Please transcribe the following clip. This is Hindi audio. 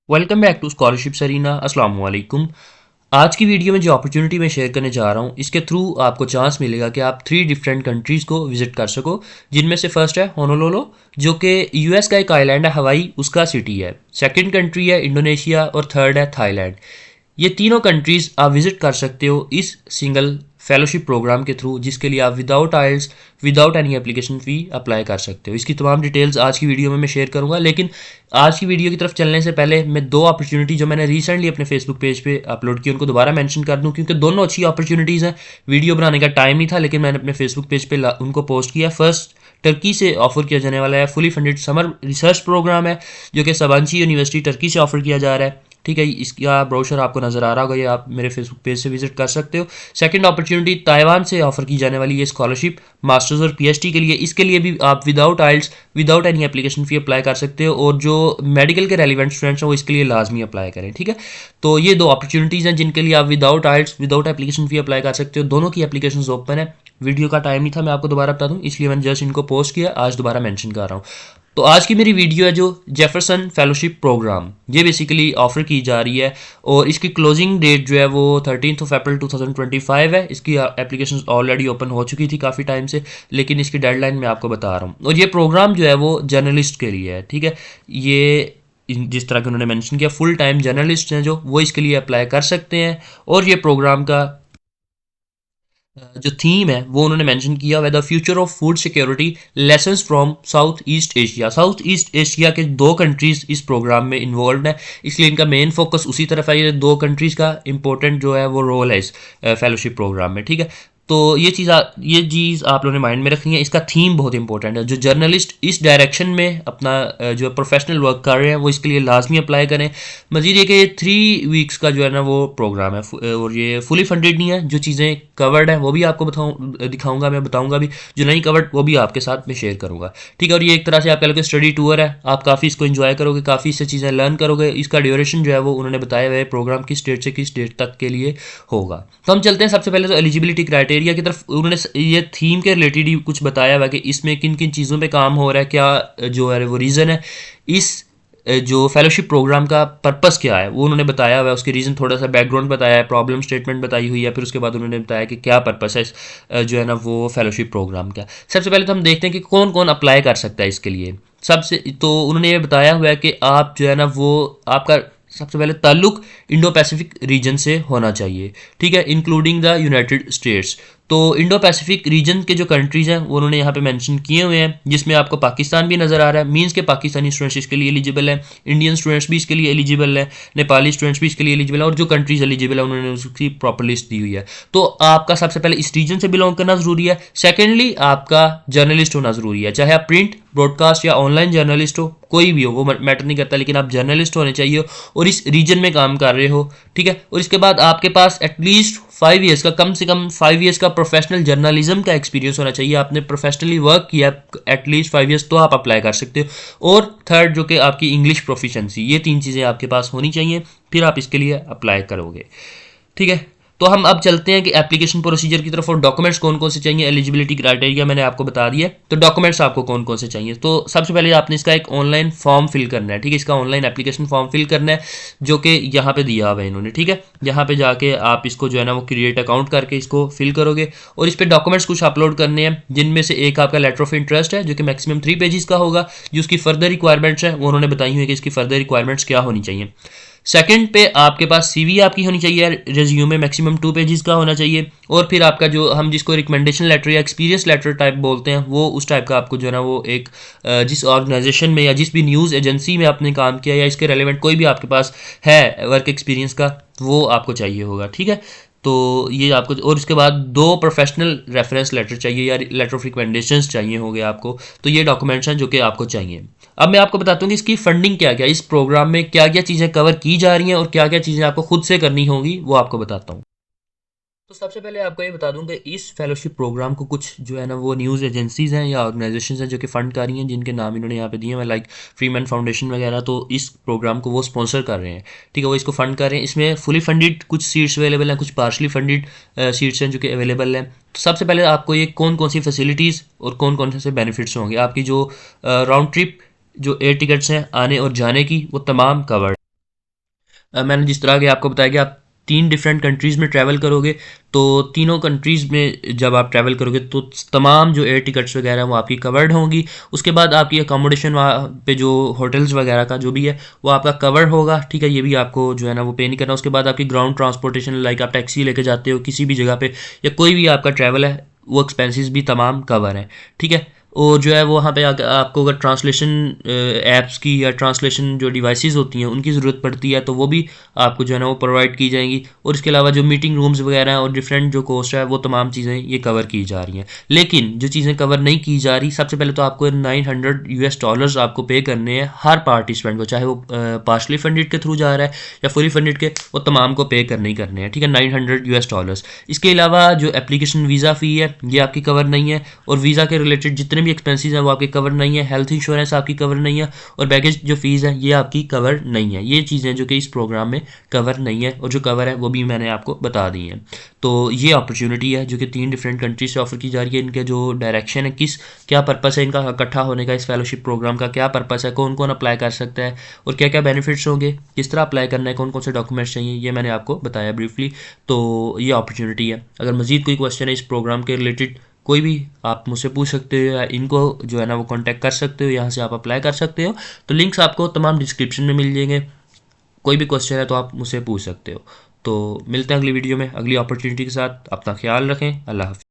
Welcome back to scholarship Sarina. अस्सलाम वालेकुम। आज की वीडियो में जो अपॉर्चुनिटी मैं शेयर करने जा रहा हूँ, इसके थ्रू आपको चांस मिलेगा कि आप 3 डिफरेंट कंट्रीज़ को विजिट कर सको, जिनमें से फर्स्ट है होनोलुलु, जो कि यूएस का एक आइलैंड है, हवाई उसका सिटी है। सेकंड कंट्री है इंडोनेशिया और थर्ड है थाईलैंड। ये तीनों कंट्रीज़ आप विजिट कर सकते हो इस सिंगल फेलोशिप प्रोग्राम के थ्रू, जिसके लिए आप without hassles without any application fee apply कर सकते हो। इसकी तमाम डिटेल्स आज की वीडियो में मैं शेयर करूंगा, लेकिन आज की वीडियो की तरफ चलने से पहले मैं 2 अपॉर्चुनिटी जो मैंने रिसेंटली अपने फेसबुक पेज पे अपलोड की उनको दोबारा मेंशन कर दूं, क्योंकि दोनों अच्छी अपॉर्चुनिटीज़ हैं। वीडियो बनाने का टाइम नहीं था, लेकिन मैंने अपने फेसबुक पेज पे उनको पोस्ट किया। फर्स्ट, टर्की से ऑफर किया जाने वाला है fully funded summer research program है, जो कि सबांची यूनिवर्सिटी टर्की से ऑफर किया जा रहा है। ठीक है, इसका ब्रोशर आपको नज़र आ रहा होगा, ये आप मेरे फेसबुक पेज से विजिट कर सकते हो। सेकंड अपॉर्चुनिटी ताइवान से ऑफर की जाने वाली ये स्कॉलरशिप मास्टर्स और पीएचडी के लिए। इसके लिए भी आप without hassles without any application fee apply कर सकते हो, और जो मेडिकल के रेलिवेंट स्टूडेंट्स हैं वो इसके लिए लाजमी अप्लाई करें। ठीक है, तो ये 2 अपॉर्चुनिटीज़ हैं जिनके लिए आप without hassles without application fee apply कर सकते हो। दोनों की एप्लीकेशन ओपन है। वीडियो का टाइम नहीं था, मैं आपको दोबारा बता दूं, इसलिए मैंने जस्ट इनको पोस्ट किया, आज दोबारा मेंशन कर रहा हूँ। तो आज की मेरी वीडियो है जो जेफरसन फेलोशिप प्रोग्राम, ये बेसिकली ऑफर की जा रही है, और इसकी क्लोजिंग डेट जो है वो 13 अप्रैल 2025 है। इसकी एप्लीकेशन ऑलरेडी ओपन हो चुकी थी काफ़ी टाइम से, लेकिन इसकी डेडलाइन मैं आपको बता रहा हूँ। और ये प्रोग्राम जो है वो जर्नलिस्ट के लिए है। ठीक है, ये जिस तरह के उन्होंने मेंशन किया, फुल टाइम जर्नलिस्ट हैं जो वो इसके लिए अप्लाई कर सकते हैं। और ये प्रोग्राम का जो थीम है वो उन्होंने मेंशन किया हुआ है, the future of food security lessons from south east Asia. South east Asia के 2 कंट्रीज इस प्रोग्राम में इन्वॉल्व है, इसलिए इनका मेन फोकस उसी तरफ है। ये 2 कंट्रीज का इंपॉर्टेंट जो है वो रोल है इस फेलोशिप प्रोग्राम में। ठीक है, तो ये चीज़ आप लोगों ने माइंड में रखनी है। इसका थीम बहुत इंपॉर्टेंट है। जो जर्नलिस्ट इस डायरेक्शन में अपना जो प्रोफेशनल वर्क कर रहे हैं वो इसके लिए लाजमी अप्लाई करें। मजीद ये कि ये 3 वीक्स का जो है ना वो प्रोग्राम है, और ये फुली फंडेड नहीं है। जो चीज़ें कवर्ड हैं वो भी आपको दिखाऊंगा, मैं बताऊंगा भी। जो नहीं कवर्ड वो भी आपके साथ मैं शेयर करूंगा। ठीक है, और ये एक तरह से आप कह लो कि स्टडी टूर है। आप काफ़ी इसको इन्जॉय करोगे, काफ़ी इससे चीज़ें लर्न करोगे। इसका ड्यूरेशन जो है वो उन्होंने बताया हुआ है, प्रोग्राम किस डेट से किस डेट तक के लिए होगा। तो हम चलते हैं सबसे पहले तो एलिजिबिलिटी क्राइटेरिया की तरफ। उन्होंने ये थीम के रिलेटेड ही कुछ बताया हुआ है कि इसमें किन किन चीज़ों पे काम हो रहा है, क्या जो है वो रीज़न है, इस जो फेलोशिप प्रोग्राम का पर्पस क्या है वो उन्होंने बताया हुआ है। उसके रीज़न थोड़ा सा बैकग्राउंड बताया है, प्रॉब्लम स्टेटमेंट बताई हुई है, फिर उसके बाद उन्होंने बताया कि क्या पर्पस है इस जो है ना वो फेलोशिप प्रोग्राम का। सबसे पहले तो हम देखते हैं कि कौन कौन अप्लाई कर सकता है इसके लिए। सबसे तो उन्होंने ये बताया हुआ है कि आप जो है ना वो आपका सबसे पहले ताल्लुक इंडो पैसिफिक रीजन से होना चाहिए। ठीक है, इंक्लूडिंग द यूनाइटेड स्टेट्स। तो इंडो पैसिफिक रीजन के जो कंट्रीज़ हैं वो उन्होंने यहाँ पे मेंशन किए हुए हैं, जिसमें आपको पाकिस्तान भी नज़र आ रहा है। मीन्स के पाकिस्तानी स्टूडेंट्स इसके लिए एलिजिबल हैं, इंडियन स्टूडेंट्स भी इसके लिए एलिजिबल हैं, नेपाली स्टूडेंट्स भी इसके लिए एलिजिबल हैं, और जो कंट्रीज़ एलिजिबल है उन्होंने उसकी प्रॉपर लिस्ट दी हुई है। तो आपका सबसे पहले इस रीजन से बिलोंग करना ज़रूरी है। सेकेंडली आपका जर्नलिस्ट होना ज़रूरी है, चाहे आप प्रिंट ब्रॉडकास्ट या ऑनलाइन जर्नलिस्ट हो, कोई भी हो वो मैटर नहीं करता, लेकिन आप जर्नलिस्ट होने चाहिए और इस रीजन में काम कर रहे हो। ठीक है, और इसके बाद आपके पास एटलीस्ट 5 ईयर्स का, कम से कम 5 ईयर्स का प्रोफेशनल जर्नलिज्म का एक्सपीरियंस होना चाहिए। आपने प्रोफेशनली वर्क किया एटलीस्ट 5 ईयर्स, तो आप अप्लाई कर सकते हो। और थर्ड जो कि आपकी इंग्लिश प्रोफिशेंसी, ये 3 चीज़ें आपके पास होनी चाहिए, फिर आप इसके लिए अप्लाई करोगे। ठीक है, तो हम अब चलते हैं कि एप्लीकेशन प्रोसीजर की तरफ। और डॉक्यूमेंट्स कौन कौन से चाहिए, एलिजिबिलिटी क्राइटेरिया मैंने आपको बता दिया। तो डॉक्यूमेंट्स आपको कौन कौन से चाहिए, तो सबसे पहले आपने इसका एक ऑनलाइन फॉर्म फिल करना है। ठीक है, इसका ऑनलाइन एप्लीकेशन फॉर्म फिल करना है, जो कि यहाँ पे दिया हुआ है इन्होंने। ठीक है, यहाँ पे जाके आप इसको जो है ना वो क्रिएट अकाउंट करके इसको फिल करोगे, और इस पर डॉक्यूमेंट्स कुछ अपलोड करने हैं, जिनमें से एक आपका लेटर ऑफ इंटरेस्ट है, जो कि मैक्सिमम 3 पेजेस का होगा। जो उसकी फर्दर रिक्वायरमेंट्स है वो उन्होंने बताई हुई है कि इसकी फर्दर रिक्वायरमेंट्स क्या होनी चाहिए। सेकंड पे आपके पास सीवी आपकी होनी चाहिए, रेज्यूमे मैक्सिमम 2 पेजेस का होना चाहिए। और फिर आपका जो हम जिसको रिकमेंडेशन लेटर या एक्सपीरियंस लेटर टाइप बोलते हैं, वो उस टाइप का आपको जो है ना वो एक जिस ऑर्गेनाइजेशन में या जिस भी न्यूज़ एजेंसी में आपने काम किया या इसके रेलेवेंट कोई भी आपके पास है वर्क एक्सपीरियंस का, वो आपको चाहिए होगा। ठीक है, तो ये आपको, और उसके बाद 2 प्रोफेशनल रेफरेंस लेटर चाहिए या लेटर ऑफ रिकमेंडेशंस चाहिए होंगे आपको। तो ये डॉक्यूमेंट्स हैं जो कि आपको चाहिए। अब मैं आपको बताता हूँ कि इसकी फंडिंग क्या क्या, इस प्रोग्राम में क्या क्या चीज़ें कवर की जा रही हैं और क्या क्या चीज़ें आपको खुद से करनी होंगी, वो आपको बताता हूँ। तो सबसे पहले आपको ये बता दूं कि इस फेलोशिप प्रोग्राम को कुछ जो है ना वो न्यूज़ एजेंसीज़ हैं या ऑर्गेनाइजेशंस हैं जो कि फ़ंड कर रही हैं, जिनके नाम इन्होंने यहाँ पे दिए हैं, लाइक फ्रीमैन फाउंडेशन वगैरह। तो इस प्रोग्राम को वो स्पॉन्सर कर रहे हैं। ठीक है, वो इसको फ़ंड कर रहे हैं। इसमें फुली फंडेड कुछ सीट्स अवेलेबल हैं, कुछ पार्शली फंडेड सीट्स हैं जो कि अवेलेबल हैं। तो सबसे पहले आपको ये कौन कौन सी फैसिलिटीज़ और कौन कौन से बेनिफिट्स होंगे। आपकी जो राउंड ट्रिप जो एयर टिकट्स हैं आने और जाने की, वो तमाम कवर्ड। मैंने जिस तरह के आपको बताया कि आप 3 डिफरेंट कंट्रीज़ में ट्रैवल करोगे, तो तीनों कंट्रीज़ में जब आप ट्रैवल करोगे तो तमाम जो एयर टिकट्स वगैरह हैं वो आपकी कवर्ड होंगी। उसके बाद आपकी अकोमोडेशन वहाँ पे जो होटल्स वगैरह का जो भी है वो आपका कवर होगा, ठीक है? ये भी आपको जो है ना वो पे नहीं करना। उसके बाद आपकी ग्राउंड ट्रांसपोर्टेशन, लाइक आप टैक्सी लेके जाते हो किसी भी जगह पे या कोई भी आपका ट्रैवल है, वो एक्सपेंसेस भी तमाम कवर हैं, ठीक है? और जो है वो वहाँ पे आपको अगर ट्रांसलेशन ऐप्स की या ट्रांसलेशन जो डिवाइसेस होती हैं उनकी ज़रूरत पड़ती है तो वो भी आपको जो है ना वो प्रोवाइड की जाएंगी। और इसके अलावा जो मीटिंग रूम्स वगैरह हैं और डिफरेंट जो कोस्ट है वो तमाम चीज़ें ये कवर की जा रही हैं। लेकिन जो चीज़ें कवर नहीं की जा रही, सबसे पहले तो आपको $900 आपको पे करने हैं हर पार्टिसिपेंट को, चाहे वो पार्शली फंडेड के थ्रू जा रहा है या फुली फंडेड के, वो तमाम को पे करने ही करने हैं, ठीक है? $900। इसके अलावा जो एप्लीकेशन वीज़ा फ़ी है ये आपकी कवर नहीं है, और वीज़ा के रिलेटेड जितने भी एक्सपेंसेस हैं वो आपके कवर नहीं है। हेल्थ इंश्योरेंस आपकी कवर नहीं है, और बैगेज जो फ़ीस है ये आपकी कवर नहीं है। ये चीज़ें जो कि इस प्रोग्राम में कवर नहीं है, और जो कवर है वो भी मैंने आपको बता दी हैं। तो ये अपॉर्चुनिटी है जो कि 3 डिफरेंट कंट्रीज से ऑफर की जा रही है। इनके जो डायरेक्शन है, क्या पर्पस है इनका इकट्ठा होने का, इस फेलोशिप प्रोग्राम का क्या पर्पस है, कौन कौन अप्लाई कर सकता है और क्या क्या बेनिफिट्स होंगे, किस तरह अप्लाई करना है, कौन कौन से डॉक्यूमेंट्स चाहिए, ये मैंने आपको बताया ब्रीफली। तो ये अपॉर्चुनिटी है। अगर मज़ीद कोई क्वेश्चन है इस प्रोग्राम के रिलेटेड, कोई भी आप मुझसे पूछ सकते हो या इनको जो है ना वो कांटेक्ट कर सकते हो, यहाँ से आप अप्लाई कर सकते हो। तो लिंक्स आपको तमाम डिस्क्रिप्शन में मिल जाएंगे। कोई भी क्वेश्चन है तो आप मुझसे पूछ सकते हो। तो मिलते हैं अगली वीडियो में अगली अपॉर्चुनिटी के साथ। अपना ख्याल रखें। अल्लाह हाफ़िज़।